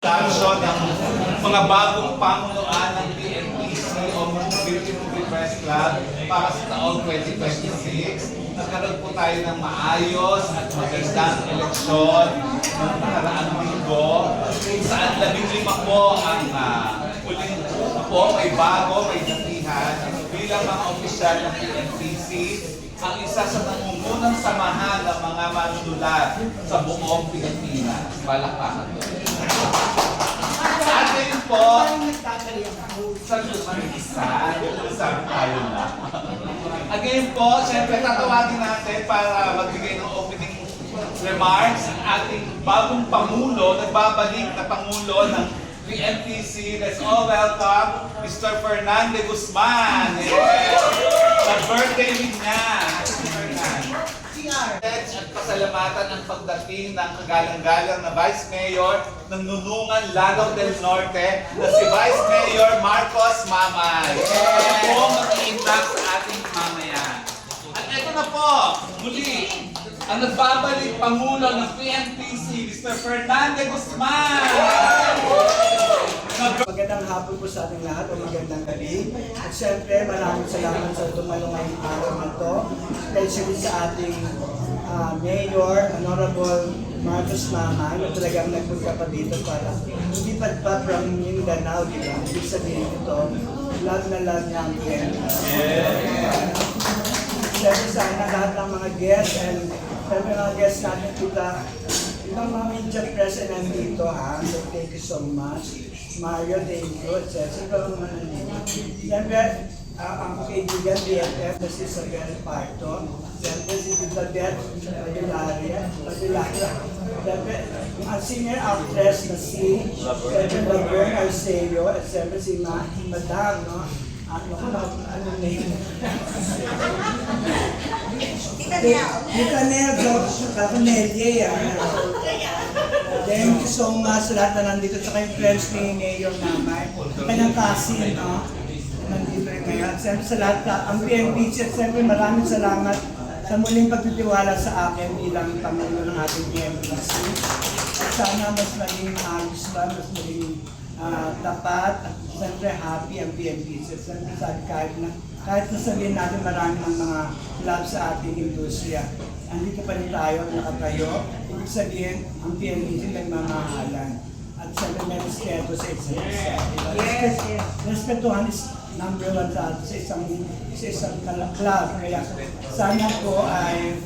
Action ng mga bagong pamunuan ng PNPC o Mobility Press Club para sa taong 2026. Nagkaroon po tayo ng maayos at magandang eleksyon ng nakaraang linggo kung saan 15 po ang uling po, may bago, may datihan bilang mga opisyal ng PNPC. Ang isa sa nangungunang samahan ng mga manunulat sa buong Pilipinas. Palakpakan po. At ngayon po, sa lumang isa, sabi tayo na. At ngayon po, siyempre tatawagin natin para magbigay ng opening remarks ang ating bagong Pangulo, nagbabalik na Pangulo ng PNPC. Let's all welcome Mr. Fernando Guzman. Yes! Birthday week niya. At pasalamatan ang pagdating ng kagalang-galang na Vice Mayor ng Nunungan, Lanao del Norte na si Vice Mayor Marcos Mamay. Ito po mag-iimbak sa ating mamayan. At ito na po, muli, ang nagbabalik Pangulo ng PNPC, Mr. Fernando Guzman. Magandang hapon po sa ating lahat o magandang gabi. At syempre, maraming salamat sa tumalong ngayong araw na ito. Especially sa ating Mayor, Honorable Marcos Mamay, na talagang nagpunta pa dito para hindi pa from Mindanao, di ba? Ibig sabihin ito, love na love niya ang Syempre sana lahat ng mga guests and syempre mga guests natin kita, ibang mga media president dito ha. So thank you so much. Mario, thank you. Siyempre mga nandito. Siyempre, ang kaibigan BFF na si Isabel Parto. Siyempre si Tita Beth Padilaria. Siyempre, ang senior actress na si Laverne Arceo. At siyempre si Madam, no? Ano name? Tita Nel, Kakunelye. Thank you so much sa lahat na nandito sa kayong friends ni Mayor Mamay. Kanyang cousin, no? Nandito rin ngayon. Siyempre sa lahat, ang PNPC, siyempre maraming salamat sa muling pagtitiwala sa akin bilang Pangulo ng ating PNPC. At sana mas maging ayos pa, mas maging tapat at siyempre happy ang PNPC. Siyempre kahit nasabihin natin marami ng mga club sa ating industriya, andito pa rin tayo, nakatayo. Ibig sabihin, ang PNPC nagmamahalan. At siyempre may respeto sa isa't isa. Yes. Respetuhan is number one sa isang club. Kaya sana po ay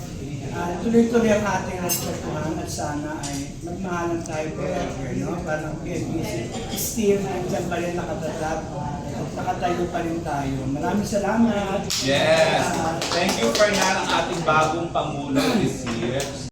tuloy-tuloy ang ating respetuhan at sana ay magmahalan tayo forever, no? Parang PNPC, still, nandiyan pa rin nakatatag at nakatayo pa rin tayo. Maraming salamat. Yes! Thank you, Fernand, ang ating bagong Pangulo this year.